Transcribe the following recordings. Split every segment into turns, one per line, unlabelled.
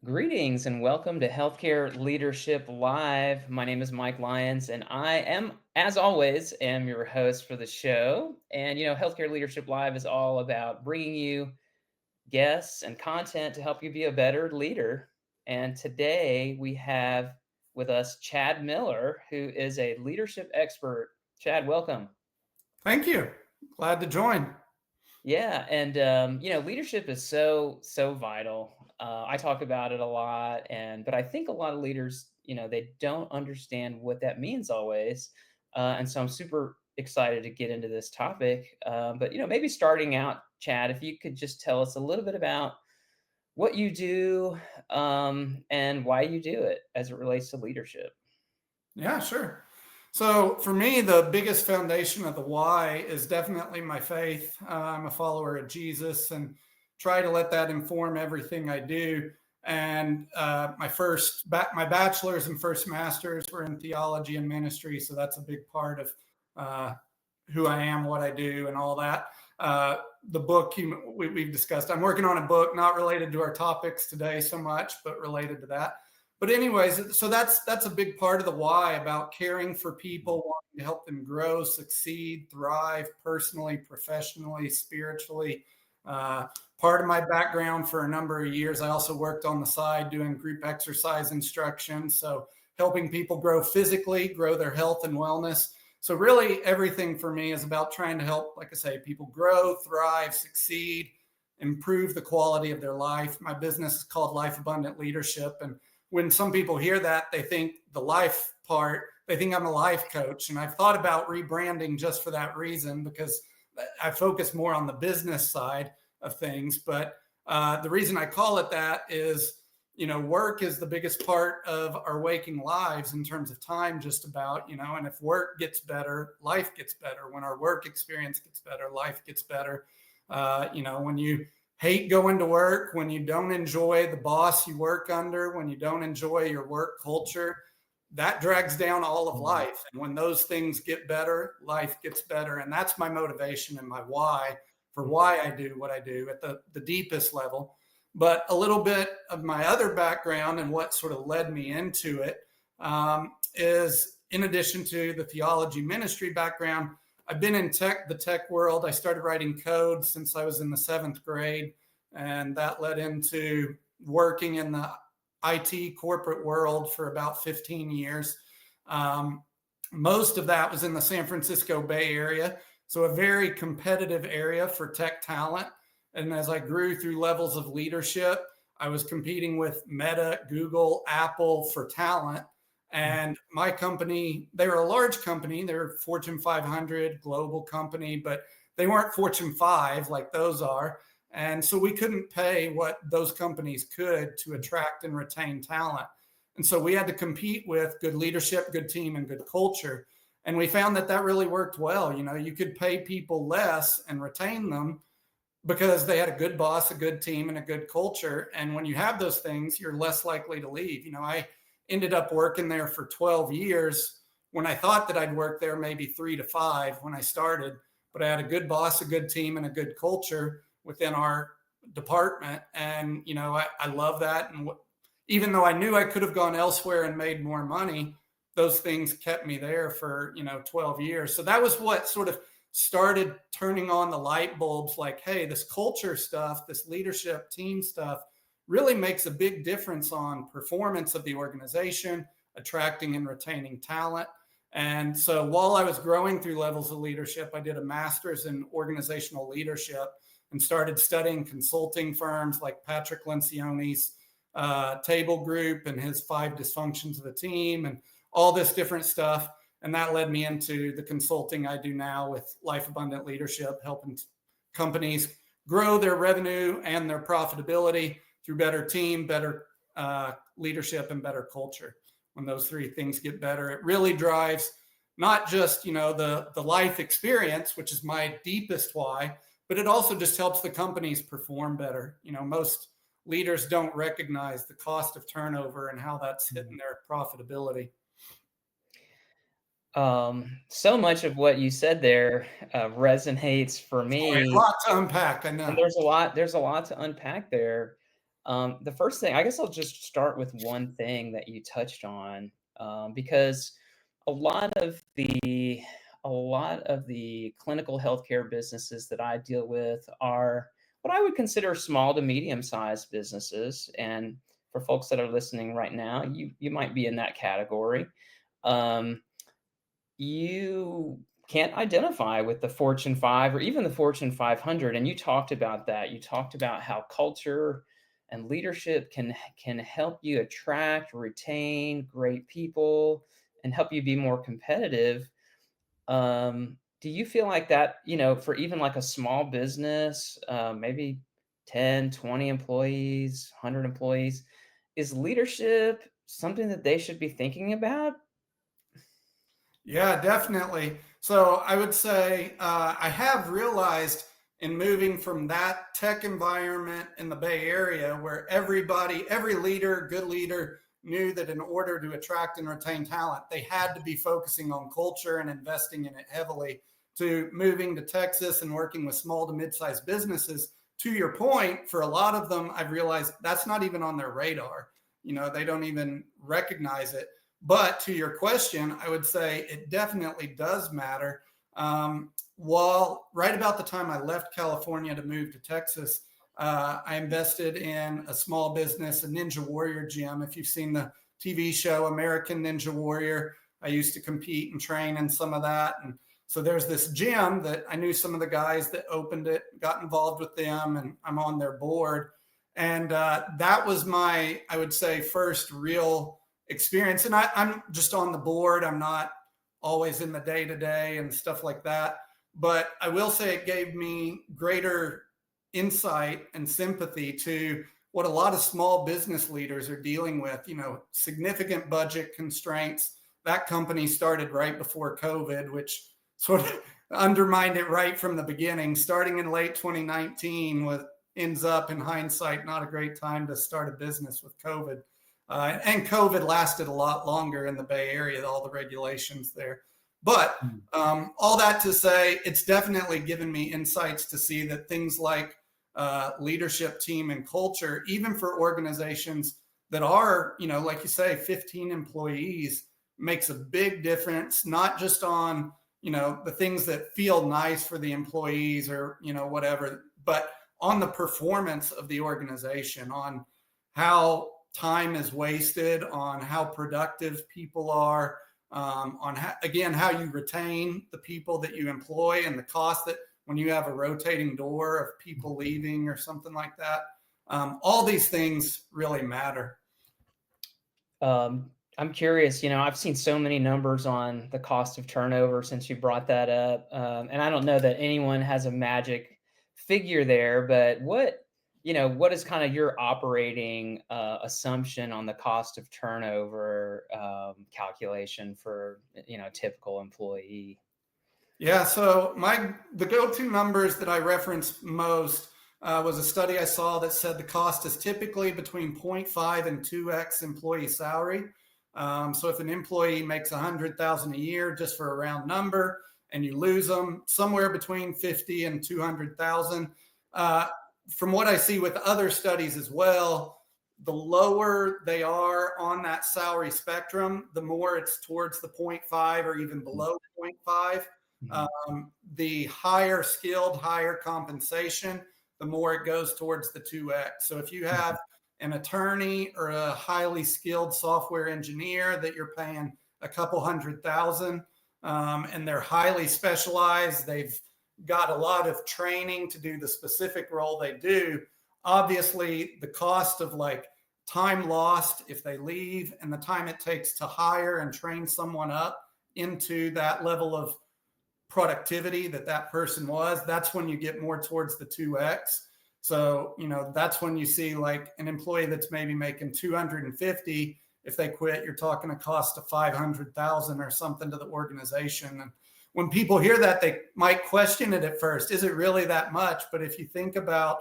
Greetings and welcome to Healthcare Leadership Live. My name is Mike Lyons, and I am, as always, am your host for the show. And Healthcare Leadership Live is all about bringing you guests and content to help you be a better leader. And today we have with us Chad Miller, who is a leadership expert. Chad, welcome.
Thank you. Glad to join.
Yeah, and leadership is so vital. I talk about it a lot, but I think a lot of leaders, they don't understand what that means always, and so I'm super excited to get into this topic. But maybe starting out, Chad, if you could just tell us a little bit about what you do, and why you do it as it relates to leadership.
Yeah, sure. So for me, the biggest foundation of the why is definitely my faith. I'm a follower of Jesus and try to let that inform everything I do. And my bachelor's and first master's were in theology and ministry, so that's a big part of uh, who I am, what I do, and all that. The book we've discussed. I'm working on a book not related to our topics today so much, but related to that. But anyways, so that's a big part of the why about caring for people, wanting to help them grow, succeed, thrive personally, professionally, spiritually. Uh, Part of my background for a number of years, I also worked on the side doing group exercise instruction, so helping people grow physically, grow their health and wellness. So really, everything for me is about trying to help, like I say, people grow, thrive, succeed, improve the quality of their life. My business is called Life Abundant Leadership, and when some people hear that, they think the life part, they think I'm a life coach. And I've thought about rebranding just for that reason, because I focus more on the business side of things. But the reason I call it that is, work is the biggest part of our waking lives in terms of time, just about, and if work gets better, life gets better. When our work experience gets better, life gets better. When you hate going to work, when you don't enjoy the boss you work under, when you don't enjoy your work culture, that drags down all of life. And when those things get better, life gets better. And that's my motivation and my why for why I do what I do at the deepest level. But a little bit of my other background and what sort of led me into it is, in addition to the theology ministry background, I've been in the tech world. I started writing code since I was in the seventh grade, and that led into working in the IT corporate world for about 15 years. Most of that was in the San Francisco Bay Area, so a very competitive area for tech talent. And as I grew through levels of leadership, I was competing with Meta, Google, Apple for talent. And my company, they were a large company. They were Fortune 500 global company, but they weren't Fortune 5 like those are. And so we couldn't pay what those companies could to attract and retain talent. And so we had to compete with good leadership, good team, and good culture. And we found that really worked well. You could pay people less and retain them because they had a good boss, a good team, and a good culture. And when you have those things, you're less likely to leave. I ended up working there for 12 years when I thought that I'd work there maybe 3 to 5 when I started. But I had a good boss, a good team, and a good culture within our department. And, I love that. And even though I knew I could have gone elsewhere and made more money, those things kept me there for, 12 years. So that was what sort of started turning on the light bulbs, like, hey, this culture stuff, this leadership team stuff really makes a big difference on performance of the organization, attracting and retaining talent. And so while I was growing through levels of leadership, I did a master's in organizational leadership and started studying consulting firms like Patrick Lencioni's Table Group and his 5 dysfunctions of a team and all this different stuff. And that led me into the consulting I do now with Life Abundant Leadership, helping companies grow their revenue and their profitability through better team, better leadership, and better culture. When those 3 things get better, it really drives not just the life experience, which is my deepest why, but it also just helps the companies perform better. Most leaders don't recognize the cost of turnover and how that's hitting their profitability.
So much of what you said there resonates for
Sorry, a
me,
lot to unpack, I
and
know.
there's a lot to unpack there. The first thing, I guess I'll just start with one thing that you touched on, because a lot of the a lot of the clinical healthcare businesses that I deal with are what I would consider small to medium-sized businesses. And for folks that are listening right now, you might be in that category. Um, you can't identify with the Fortune 5 or even the Fortune 500, and you talked about that. You talked about how culture and leadership can help you attract, retain great people, and help you be more competitive. Do you feel like that, for even like a small business, maybe 10, 20 employees, 100 employees, is leadership something that they should be thinking about?
Yeah, definitely. So I would say I have realized in moving from that tech environment in the Bay Area where everybody, every leader, good leader, knew that in order to attract and retain talent, they had to be focusing on culture and investing in it heavily, to moving to Texas and working with small to mid-sized businesses. To your point, for a lot of them, I've realized that's not even on their radar. They don't even recognize it. But to your question, I would say it definitely does matter. While right about the time I left California to move to Texas, I invested in a small business, a Ninja Warrior gym. If you've seen the TV show American Ninja Warrior, I used to compete and train in some of that. And so there's this gym that I knew some of the guys that opened it, got involved with them, and I'm on their board. And that was my, I would say, first real experience. And I'm just on the board. I'm not always in the day to day and stuff like that. But I will say it gave me greater insight and sympathy to what a lot of small business leaders are dealing with, significant budget constraints. That company started right before COVID, which sort of undermined it right from the beginning. Starting in late 2019 with ends up in hindsight not a great time to start a business with COVID. And COVID lasted a lot longer in the Bay Area, all the regulations there. But all that to say, it's definitely given me insights to see that things like leadership team and culture, even for organizations that are, like you say, 15 employees, makes a big difference, not just on, the things that feel nice for the employees or, whatever, but on the performance of the organization, on how time is wasted, on how productive people are, on how, again, how you retain the people that you employ, and the cost that when you have a rotating door of people leaving or something like that. All these things really matter.
I'm curious, I've seen so many numbers on the cost of turnover since you brought that up. And I don't know that anyone has a magic figure there, but what is kind of your operating assumption on the cost of turnover calculation for, typical employee?
Yeah, so the go-to numbers that I reference most was a study I saw that said the cost is typically between 0.5 and 2x employee salary. So if an employee makes 100,000 a year, just for a round number, and you lose them somewhere between 50 and 200,000. From what I see with other studies as well, the lower they are on that salary spectrum, the more it's towards the 0.5 or even below 0.5. The higher skilled, higher compensation, the more it goes towards the 2x. So if you have an attorney or a highly skilled software engineer that you're paying a couple 100,000, and they're highly specialized, they've got a lot of training to do the specific role they do. Obviously, the cost of like time lost if they leave and the time it takes to hire and train someone up into that level of productivity that person was, that's when you get more towards the 2x. So, that's when you see like an employee that's maybe making 250. If they quit, you're talking a cost of 500,000 or something to the organization. And when people hear that, they might question it at first. Is it really that much? But if you think about,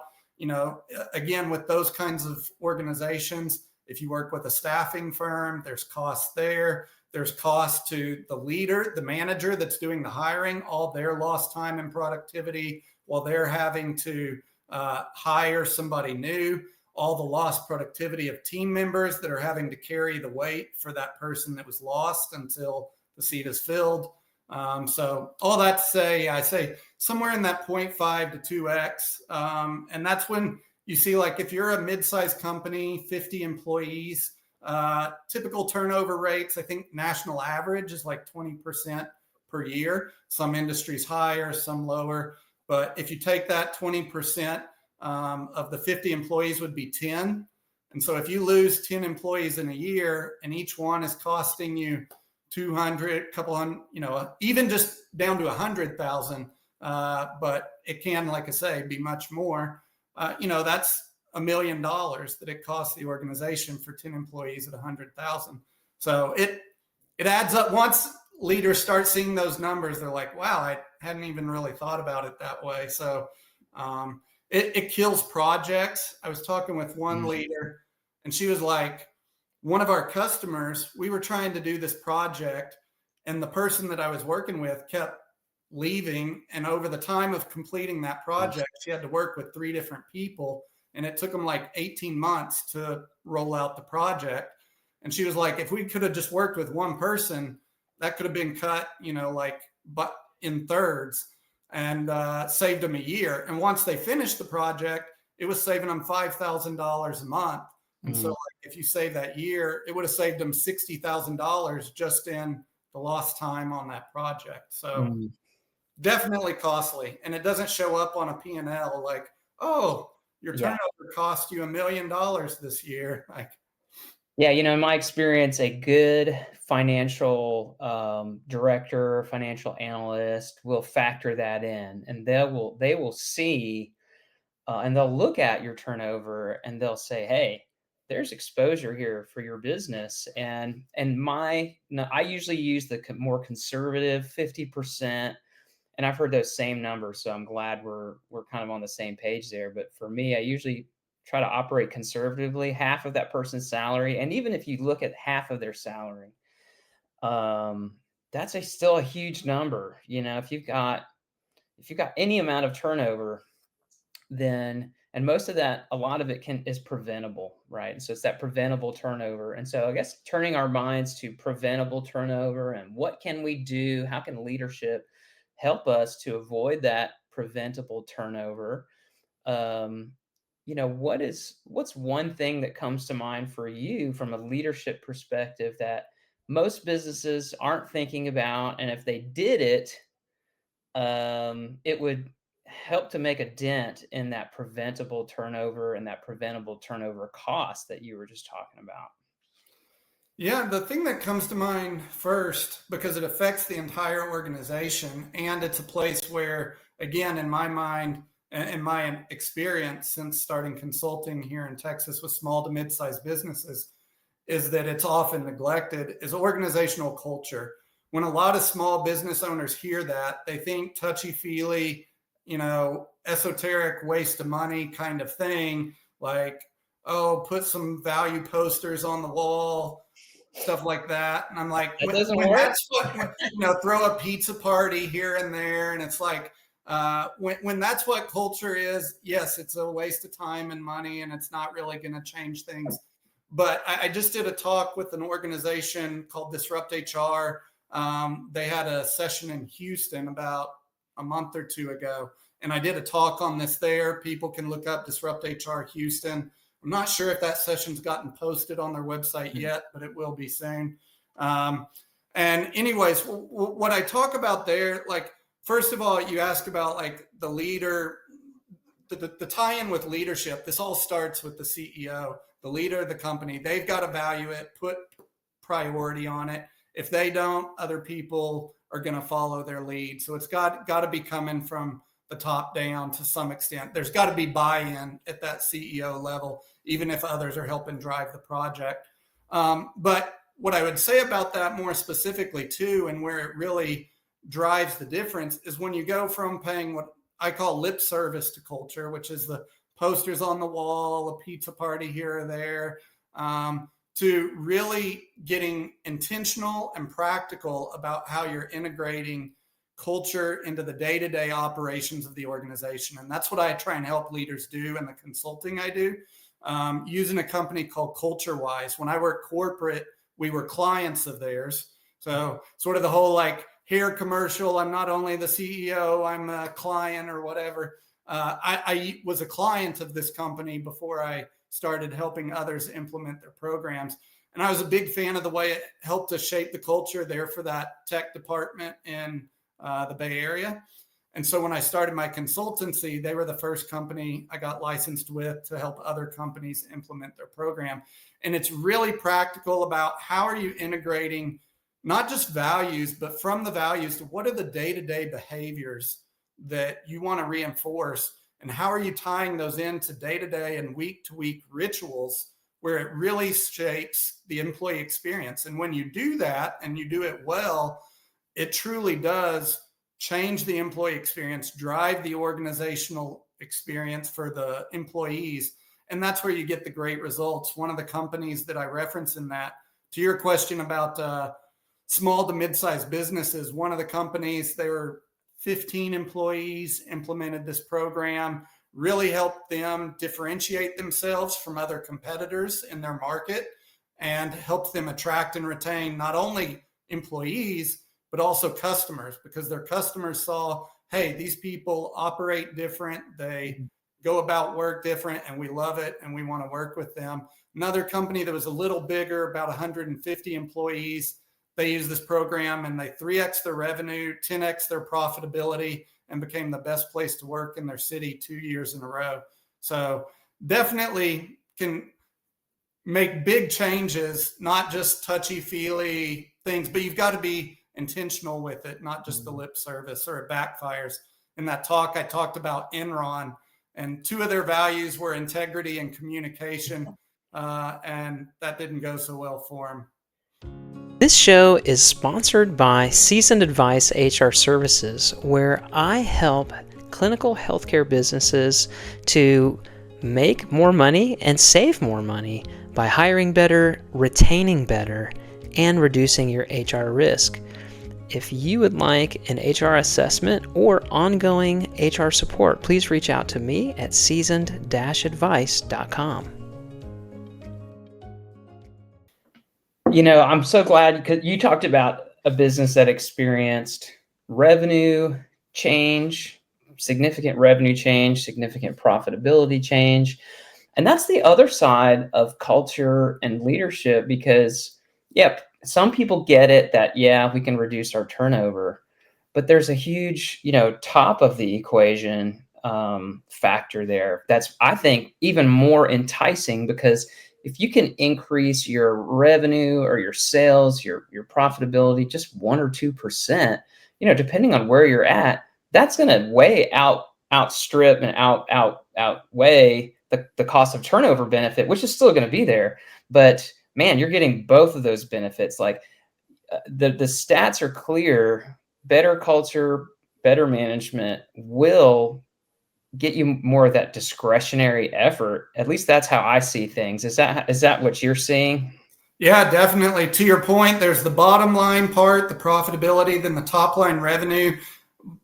again, with those kinds of organizations, if you work with a staffing firm, there's costs there. There's cost to the leader, the manager that's doing the hiring, all their lost time and productivity while they're having to hire somebody new. all the lost productivity of team members that are having to carry the weight for that person that was lost until the seat is filled. So all that to say, I say somewhere in that 0.5 to 2x. And that's when you see, like, if you're a mid-sized company, 50 employees, typical turnover rates, I think national average is like 20% per year. Some industries higher, some lower. But if you take that 20%, of the 50 employees would be 10. And so if you lose 10 employees in a year and each one is costing you 200, couple hundred, even just down to 100,000, but it can, like I say, be much more. That's $1 million that it costs the organization for 10 employees at 100,000. So it adds up. Once leaders start seeing those numbers, they're like, wow, I hadn't even really thought about it that way. So it kills projects. I was talking with one leader, and she was like, one of our customers, we were trying to do this project, and the person that I was working with kept leaving. And over the time of completing that project, she had to work with 3 different people, and it took them like 18 months to roll out the project. And she was like, if we could have just worked with one person, that could have been cut, but in thirds, and saved them a year. And once they finished the project, it was saving them $5,000 a month. And so, like, if you save that year, it would have saved them $60,000 just in the lost time on that project. So definitely costly. And it doesn't show up on a P&L like, oh, your turnover cost you $1 million this year. Like,
yeah, in my experience, a good financial director, financial analyst will factor that in, and they will see and they'll look at your turnover and they'll say, "Hey, there's exposure here for your business." I usually use the more conservative 50%, and I've heard those same numbers, so I'm glad we're kind of on the same page there. But for me, I usually try to operate conservatively, half of that person's salary, and even if you look at half of their salary, that's still a huge number. If you've got any amount of turnover, then and most of that, a lot of it is preventable, right? And so it's that preventable turnover. And so I guess turning our minds to preventable turnover and what can we do? How can leadership help us to avoid that preventable turnover? What's one thing that comes to mind for you from a leadership perspective that most businesses aren't thinking about, and if they did it, it would help to make a dent in that preventable turnover and that preventable turnover cost that you were just talking about?
yeah, the thing that comes to mind first, because it affects the entire organization, and it's a place where, again, in my mind, in my experience since starting consulting here in Texas with small to mid-sized businesses, is that it's often neglected, is organizational culture. When a lot of small business owners hear that, they think touchy-feely, esoteric waste of money kind of thing, like, oh, put some value posters on the wall, stuff like that. And I'm like,
That doesn't
when
work.
that's what, throw a pizza party here and there. And it's like, when that's what culture is, yes, it's a waste of time and money, and it's not really going to change things. But I just did a talk with an organization called Disrupt HR. They had a session in Houston about a month or 2 ago, and I did a talk on this there. People can look up Disrupt HR Houston. I'm not sure if that session's gotten posted on their website yet, but it will be soon. And anyways, what I talk about there, like, first of all, you ask about like the leader, the tie-in with leadership. This all starts with the CEO, the leader of the company. They've got to value it, put priority on it. If they don't, other people are going to follow their lead. So it's got to be coming from the top down to some extent. There's got to be buy-in at that CEO level, even if others are helping drive the project. But what I would say about that more specifically too, and where it really drives the difference, is when you go from paying what I call lip service to culture, which is the posters on the wall, a pizza party here or there, to really getting intentional and practical about how you're integrating culture into the day-to-day operations of the organization. And that's what I try and help leaders do in the consulting I do. using a company called CultureWise. When I worked corporate, we were clients of theirs. So sort of the whole like hair commercial, I'm not only the CEO, I'm a client or whatever. I was a client of this company before I started helping others implement their programs. And I was a big fan of the way it helped to shape the culture there for that tech department in the Bay Area. And so when I started my consultancy, they were the first company I got licensed with to help other companies implement their program. And it's really practical about how are you integrating not just values, but from the values to what are the day-to-day behaviors that you want to reinforce, and how are you tying those into day-to-day and week-to-week rituals where it really shapes the employee experience. And when you do that and you do it well, it truly does change the employee experience, drive the organizational experience for the employees. And that's where you get the great results. One of the companies that I reference in that, to your question about small to mid-sized businesses, one of the companies, they were 15 employees, implemented this program, really helped them differentiate themselves from other competitors in their market, and helped them attract and retain not only employees, but also customers, because their customers saw, hey, these people operate different, they go about work different, and we love it, and we want to work with them. Another company that was a little bigger, about 150 employees, they used this program and they 3x their revenue, 10x their profitability, and became the best place to work in their city 2 years in a row. So definitely can make big changes, not just touchy-feely things, but you've got to be intentional with it, not just the lip service or it backfires. In that talk, I talked about Enron, and two of their values were integrity and communication, and that didn't go so well for them.
This show is sponsored by Seasoned Advice HR Services, where I help clinical healthcare businesses to make more money and save more money by hiring better, retaining better, and reducing your HR risk. If you would like an HR assessment or ongoing HR support, please reach out to me at seasoned-advice.com.
You know, I'm so glad because you talked about a business that experienced revenue change, significant revenue change, significant profitability change. And that's the other side of culture and leadership because, yeah, some people get it that, yeah, we can reduce our turnover, but there's a huge, top of the equation factor there. That's, I think, even more enticing because if you can increase your revenue or your sales, your profitability, just 1 or 2%, depending on where you're at, that's going to outstrip and outweigh the cost of turnover benefit, which is still going to be there. But man, you're getting both of those benefits. Like the stats are clear. Better culture, better management will get you more of that discretionary effort. At least that's how I see things. Is that what you're seeing?
Yeah, definitely. To your point, there's the bottom line part, the profitability, then the top line revenue.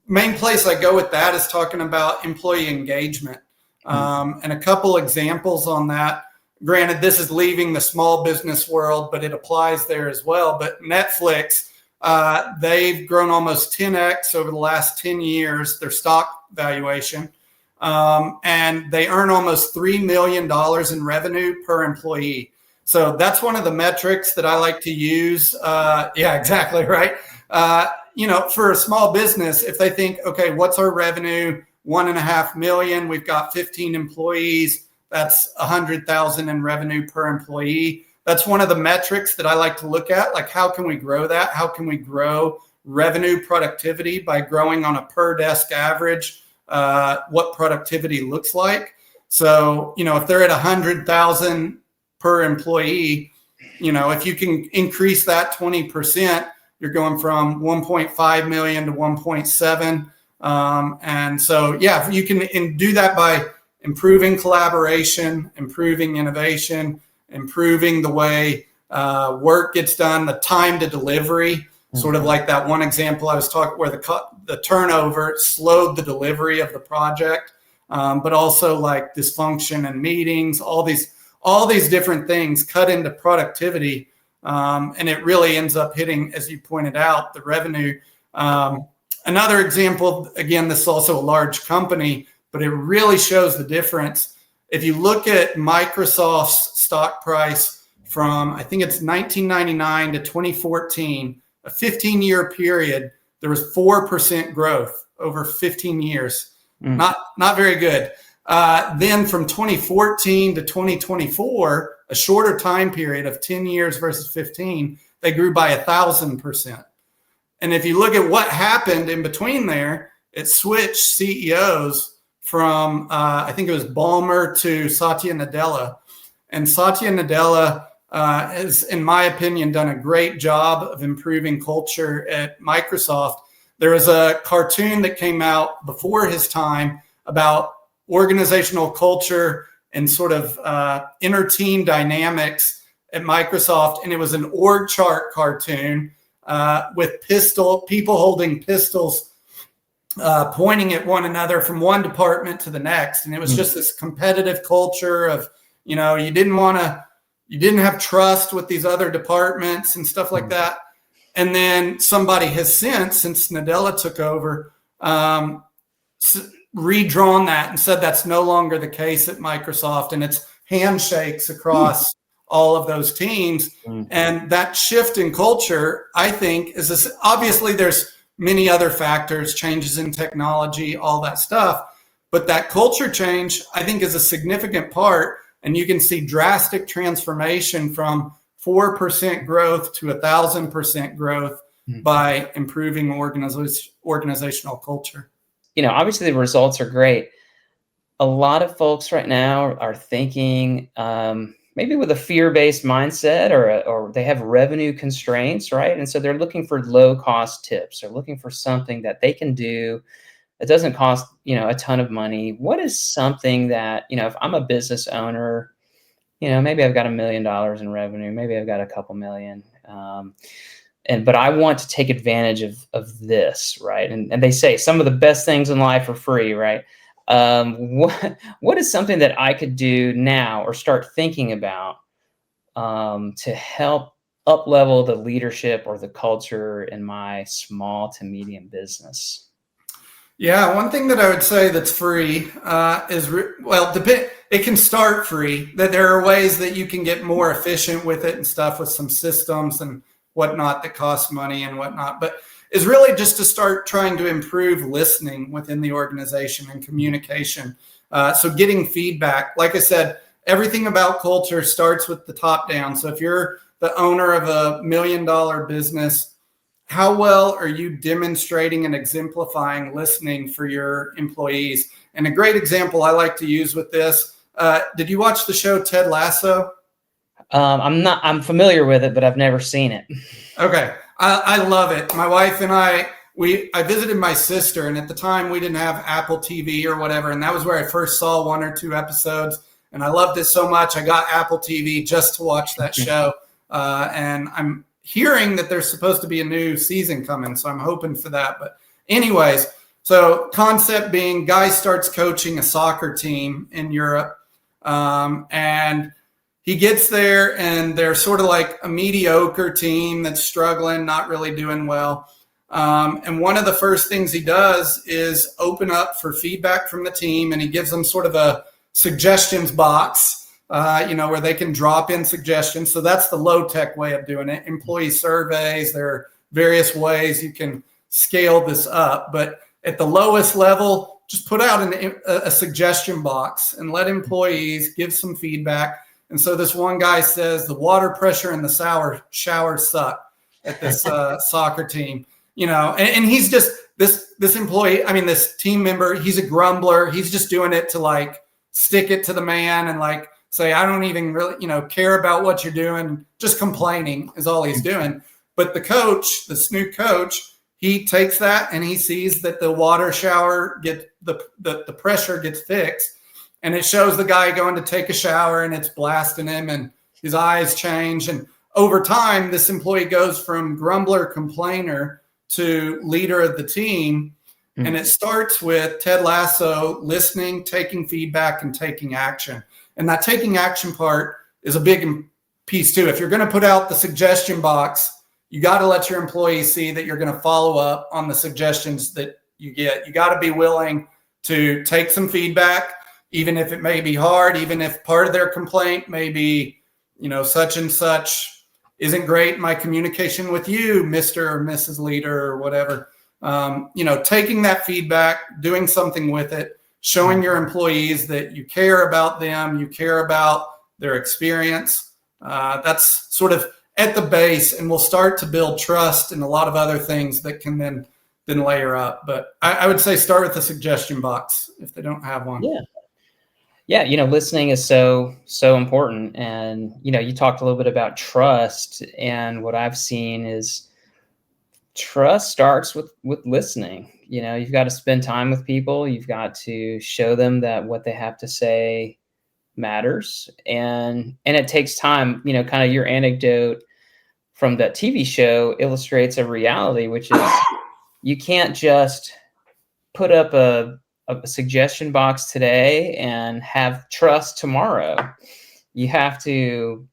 Main place I go with that is talking about employee engagement. And a couple examples on that. Granted, this is leaving the small business world, but it applies there as well. But Netflix, they've grown almost 10x over the last 10 years, their stock valuation. And they earn almost $3 million in revenue per employee. So that's one of the metrics that I like to use. Yeah, exactly. Right. For a small business, if they think, okay, what's our revenue? 1.5 million. We've got 15 employees. That's 100,000 in revenue per employee. That's one of the metrics that I like to look at. Like, how can we grow that? How can we grow revenue productivity by growing on a per desk average? What productivity looks like. So, if they're at 100,000 per employee, if you can increase that 20%, you're going from 1.5 million to 1.7. And so, yeah, you can do that by improving collaboration, improving innovation, improving the way work gets done, the time to delivery. Sort of like that one example I was talking where the turnover slowed the delivery of the project, but also like dysfunction and meetings, all these all these different things cut into productivity. And it really ends up hitting, as you pointed out, the revenue. Another example, again, this is also a large company, but it really shows the difference. If you look at Microsoft's stock price from, I think it's 1999 to 2014, a 15-year period, there was 4% growth over 15 years. Not very good. Then from 2014 to 2024, a shorter time period of 10 years versus 15, they grew by 1,000%. And if you look at what happened in between there, it switched CEOs from, I think it was Ballmer to Satya Nadella. And Satya Nadella has, in my opinion, done a great job of improving culture at Microsoft. There was a cartoon that came out before his time about organizational culture and sort of inner team dynamics at Microsoft. And it was an org chart cartoon with people holding pistols pointing at one another from one department to the next. And it was just this competitive culture of, you didn't have trust with these other departments and stuff like that. And then somebody has since Nadella took over, redrawn that and said that's no longer the case at Microsoft, and it's handshakes across all of those teams. And that shift in culture, I think, is this, obviously there's many other factors, changes in technology, all that stuff, but that culture change, I think, is a significant part. And you can see drastic transformation from 4% growth to 1,000% growth by improving organizational culture.
Obviously the results are great. A lot of folks right now are thinking maybe with a fear-based mindset, or they have revenue constraints, right? And so they're looking for low-cost tips. They're looking for something that they can do that doesn't cost, a ton of money. What is something that, if I'm a business owner, maybe I've got $1 million in revenue, maybe I've got a couple million, but I want to take advantage of this, right? And they say some of the best things in life are free, right? What is something that I could do now or start thinking about to help up-level the leadership or the culture in my small to medium business?
Yeah, one thing that I would say that's free it can start free. That there are ways that you can get more efficient with it and stuff, with some systems and whatnot that cost money and whatnot. But is really just to start trying to improve listening within the organization and communication. So getting feedback. Like I said, everything about culture starts with the top down. So if you're the owner of $1 million business, how well are you demonstrating and exemplifying listening for your employees? And a great example I like to use with this, did you watch the show Ted Lasso?
I'm familiar with it, but I've never seen it.
Okay. I love it. My wife and I visited my sister, and at the time we didn't have Apple TV or whatever. And that was where I first saw 1 or 2 episodes. And I loved it so much. I got Apple TV just to watch that show. And I'm hearing that there's supposed to be a new season coming, so I'm hoping for that. But anyways, so concept being, guy starts coaching a soccer team in Europe, and he gets there, and they're sort of like a mediocre team that's struggling, not really doing well. And one of the first things he does is open up for feedback from the team, and he gives them sort of a suggestions box, where they can drop in suggestions. So that's the low-tech way of doing it. Employee surveys, there are various ways you can scale this up. But at the lowest level, just put out a suggestion box and let employees give some feedback. And so this one guy says the water pressure in the shower suck at this soccer team, and he's just this employee, this team member, he's a grumbler. He's just doing it to stick it to the man and say, I don't even really, care about what you're doing. Just complaining is all he's doing. But the coach, this new coach, he takes that and he sees that the water shower the pressure gets fixed, and it shows the guy going to take a shower and it's blasting him and his eyes change. And over time, this employee goes from grumbler, complainer to leader of the team. And it starts with Ted Lasso listening, taking feedback, and taking action. And that taking action part is a big piece too. If you're going to put out the suggestion box, you got to let your employees see that you're going to follow up on the suggestions that you get. You got to be willing to take some feedback, even if it may be hard, even if part of their complaint may be, such and such isn't great in my communication with you, Mr. or Mrs. Leader or whatever. Taking that feedback, doing something with it, showing your employees that you care about them, you care about their experience. That's sort of at the base, and we'll start to build trust and a lot of other things that can then layer up. But I would say start with the suggestion box if they don't have one.
Yeah. Listening is so important. And, you talked a little bit about trust, and what I've seen is trust starts with listening. You've got to spend time with people. You've got to show them that what they have to say matters, and it takes time. Kind of your anecdote from that TV show illustrates a reality, which is you can't just put up a suggestion box today and have trust tomorrow. You have to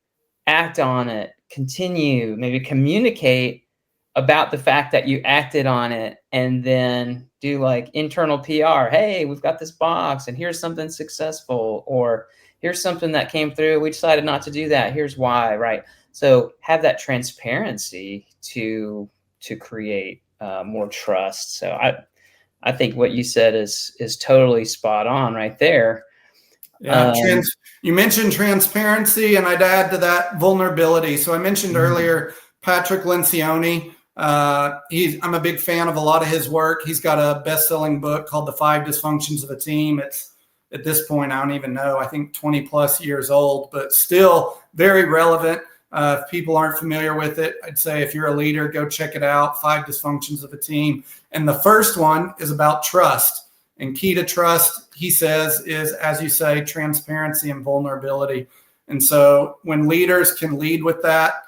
act on it, continue, maybe communicate about the fact that you acted on it, and then do like internal PR. Hey, we've got this box and here's something successful, or here's something that came through. We decided not to do that. Here's why, right? So have that transparency to create more trust. So I think what you said is totally spot on right there.
Yeah, you mentioned transparency, and I'd add to that vulnerability. So I mentioned earlier Patrick Lencioni. I'm a big fan of a lot of his work. He's got a best-selling book called The 5 Dysfunctions of a Team. It's at this point, I don't even know, I think 20 plus years old, but still very relevant. If people aren't familiar with it, I'd say if you're a leader, go check it out, 5 Dysfunctions of a Team. And the first one is about trust. And key to trust, he says, is, as you say, transparency and vulnerability. And so when leaders can lead with that,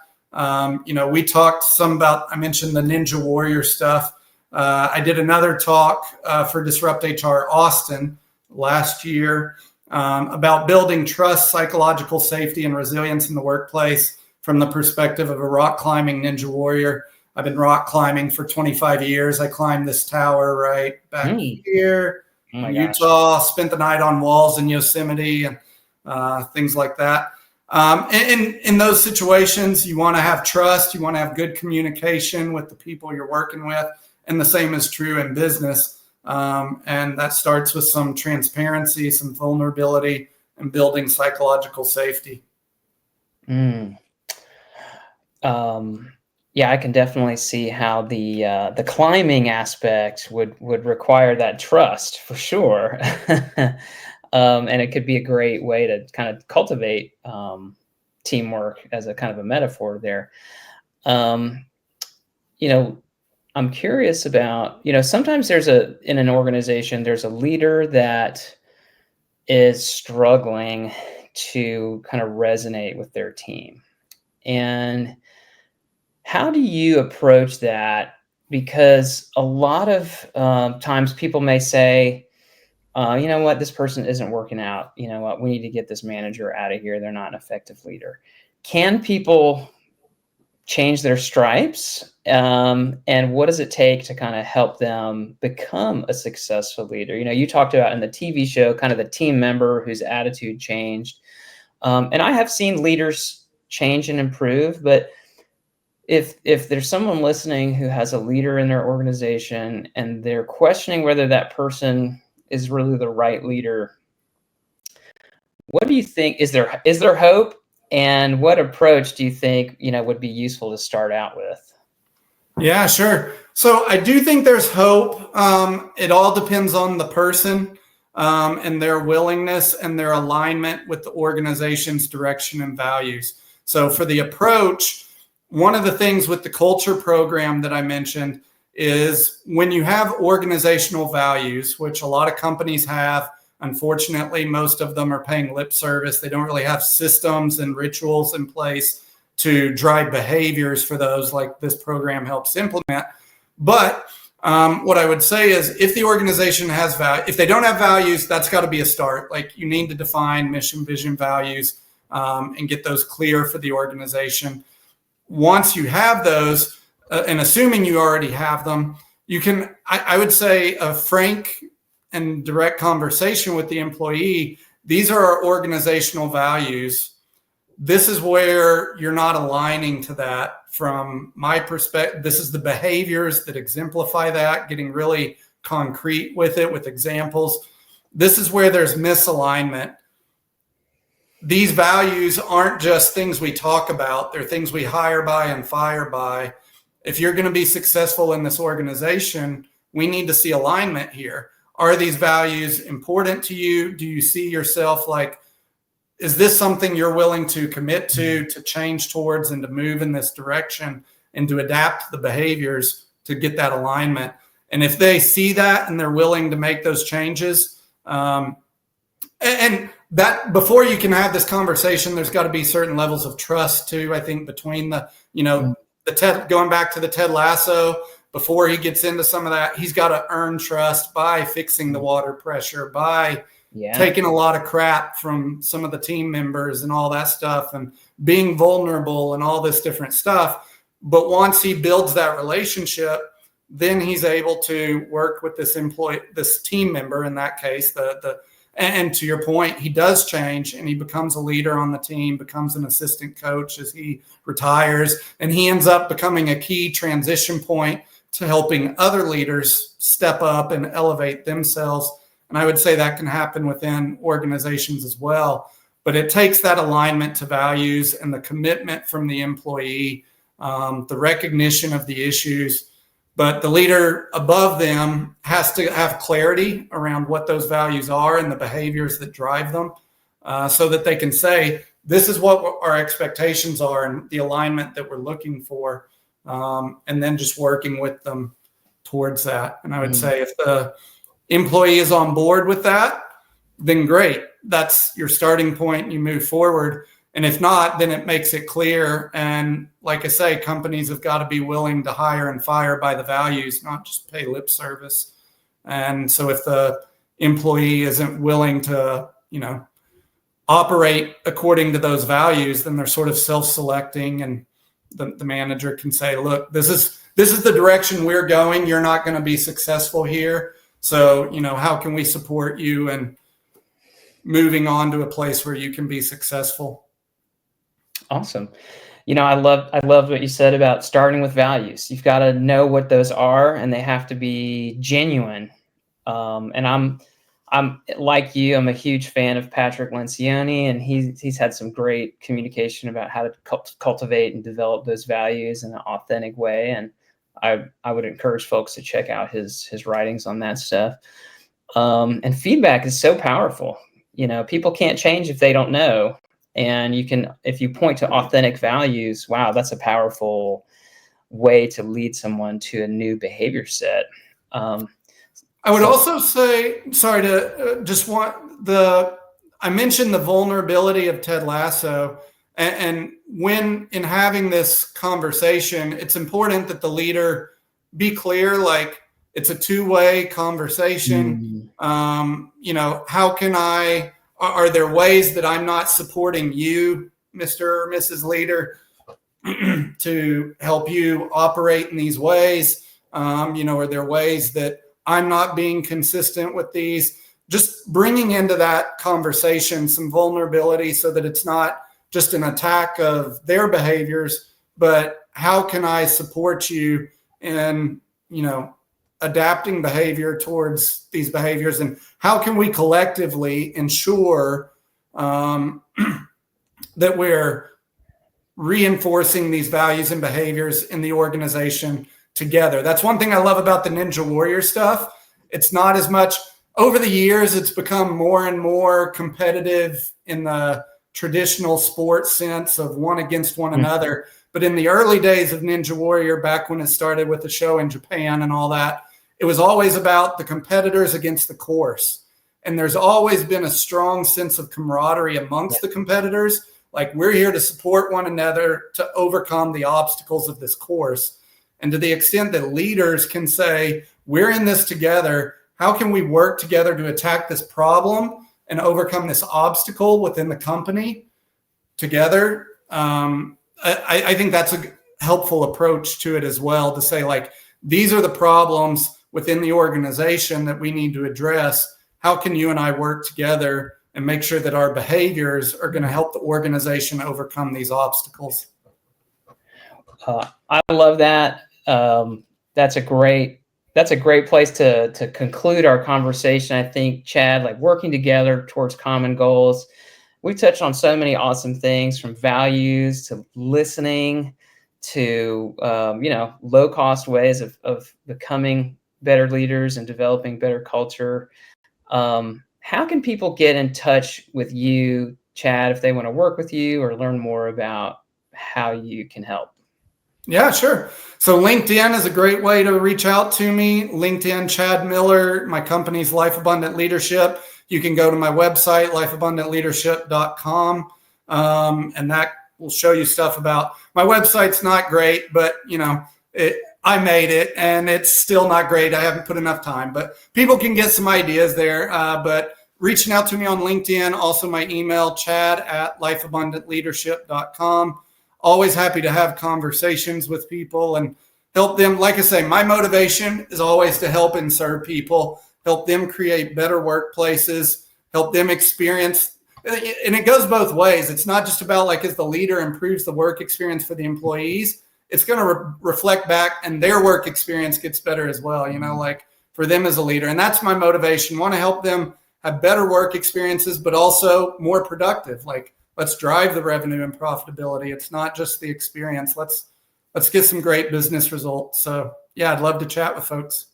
we talked some about, I mentioned the Ninja Warrior stuff. I did another talk for Disrupt HR Austin last year about building trust, psychological safety, and resilience in the workplace from the perspective of a rock climbing Ninja Warrior. I've been rock climbing for 25 years. I climbed this tower right back here in Utah, spent the night on walls in Yosemite and things like that. And in those situations, you want to have trust. You want to have good communication with the people you're working with. And the same is true in business. And that starts with some transparency, some vulnerability, and building psychological safety.
Yeah, I can definitely see how the climbing aspect would require that trust for sure. And it could be a great way to kind of cultivate teamwork as a kind of a metaphor there. I'm curious about, sometimes in an organization, there's a leader that is struggling to kind of resonate with their team. And how do you approach that? Because a lot of times people may say, you know what, this person isn't working out. You know what, we need to get this manager out of here. They're not an effective leader. Can people change their stripes? And what does it take to kind of help them become a successful leader? You talked about in the TV show, kind of the team member whose attitude changed. And I have seen leaders change and improve, but if there's someone listening who has a leader in their organization and they're questioning whether that person is really the right leader, what do you think? Is there hope? And what approach do you think, would be useful to start out with?
Yeah, sure. So I do think there's hope. It all depends on the person and their willingness and their alignment with the organization's direction and values. So for the approach, one of the things with the culture program that I mentioned is when you have organizational values, which a lot of companies have. Unfortunately, most of them are paying lip service. They don't really have systems and rituals in place to drive behaviors for those like this program helps implement. But What I would say is if the organization has value, if they don't have values, that's got to be a start. Like you need to define mission, vision, values, and get those clear for the organization. Once you have those, and assuming you already have them, you can, I would say, a frank and direct conversation with the employee. These are our organizational values. This is where you're not aligning to that. From my perspective, this is the behaviors that exemplify that, getting really concrete with it, with examples. This is where there's misalignment. These values aren't just things we talk about. They're things we hire by and fire by. If you're going to be successful in this organization, we need to see alignment here. Are these values important to you? Do you see yourself like, is this something you're willing to commit to change towards, and to move in this direction, and to adapt the behaviors to get that alignment? And if they see that and they're willing to make those changes, and that before you can have this conversation, there's got to be certain levels of trust too, I think, between the, going back to the Ted Lasso, before he gets into some of that, he's got to earn trust by fixing the water pressure, by taking a lot of crap from some of the team members and all that stuff, and being vulnerable and all this different stuff. But once he builds that relationship, then he's able to work with this team member in that case, and to your point, he does change and he becomes a leader on the team, becomes an assistant coach as he retires, and he ends up becoming a key transition point to helping other leaders step up and elevate themselves. And I would say that can happen within organizations as well. But it takes that alignment to values and the commitment from the employee, the recognition of the issues. But the leader above them has to have clarity around what those values are and the behaviors that drive them, so that they can say, this is what our expectations are and the alignment that we're looking for, and then just working with them towards that. And I would say if the employee is on board with that, then great. That's your starting point. You move forward. And if not, then it makes it clear. And like I say, companies have got to be willing to hire and fire by the values, not just pay lip service. And so if the employee isn't willing to, operate according to those values, then they're sort of self-selecting, and the manager can say, look, this is the direction we're going. You're not going to be successful here. So, how can we support you in moving on to a place where you can be successful?
Awesome. I love what you said about starting with values. You've got to know what those are, and they have to be genuine. And I'm like you. I'm a huge fan of Patrick Lencioni, and he's had some great communication about how to cultivate and develop those values in an authentic way. And I would encourage folks to check out his writings on that stuff. And feedback is so powerful. People can't change if they don't know. And if you point to authentic values, wow, that's a powerful way to lead someone to a new behavior set.
I would also say, sorry to I mentioned the vulnerability of Ted Lasso. And when in having this conversation, it's important that the leader be clear, like it's a two-way conversation. Are there ways that I'm not supporting you, Mr. or Mrs. Leader, to help you operate in these ways? Are there ways that I'm not being consistent with these? Just bringing into that conversation some vulnerability so that it's not just an attack of their behaviors, but how can I support you in, adapting behavior towards these behaviors, and how can we collectively ensure that we're reinforcing these values and behaviors in the organization together. That's one thing I love about the Ninja Warrior stuff. It's not as much over the years, it's become more and more competitive in the traditional sports sense of one against one another. But in the early days of Ninja Warrior, back when it started with the show in Japan and all that, it was always about the competitors against the course. And there's always been a strong sense of camaraderie amongst the competitors. Like, we're here to support one another to overcome the obstacles of this course. And to the extent that leaders can say, we're in this together. How can we work together to attack this problem and overcome this obstacle within the company together? I think that's a helpful approach to it as well, to say, like, these are the problems within the organization that we need to address. How can you and I work together and make sure that our behaviors are going to help the organization overcome these obstacles?
I love that. That's a great place to conclude our conversation. I think, Chad, like working together towards common goals. We touched on so many awesome things, from values to listening to low cost ways of becoming better leaders and developing better culture. How can people get in touch with you, Chad, if they want to work with you or learn more about how you can help?
Yeah, sure. So LinkedIn is a great way to reach out to me. LinkedIn, Chad Miller. My company's Life Abundant Leadership. You can go to my website, lifeabundantleadership.com, and that will show you stuff about my website's not great, but I made it and it's still not great. I haven't put enough time, but people can get some ideas there. But reaching out to me on LinkedIn, also my email, chad@lifeabundantleadership.com. Always happy to have conversations with people and help them. Like I say, my motivation is always to help and serve people, help them create better workplaces, help them experience. And it goes both ways. It's not just about, like, as the leader improves the work experience for the employees, it's going to reflect back and their work experience gets better as well, like for them as a leader. And that's my motivation. Want to help them have better work experiences, but also more productive. Like, let's drive the revenue and profitability. It's not just the experience. Let's get some great business results. So yeah, I'd love to chat with folks.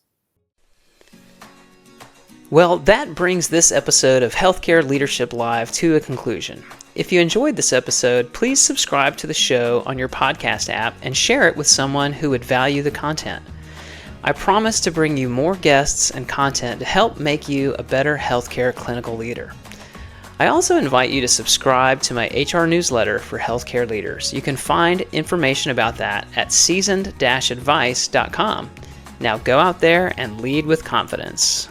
Well, that brings this episode of Healthcare Leadership Live to a conclusion. If you enjoyed this episode, please subscribe to the show on your podcast app and share it with someone who would value the content. I promise to bring you more guests and content to help make you a better healthcare clinical leader. I also invite you to subscribe to my HR newsletter for healthcare leaders. You can find information about that at seasoned-advice.com. Now go out there and lead with confidence.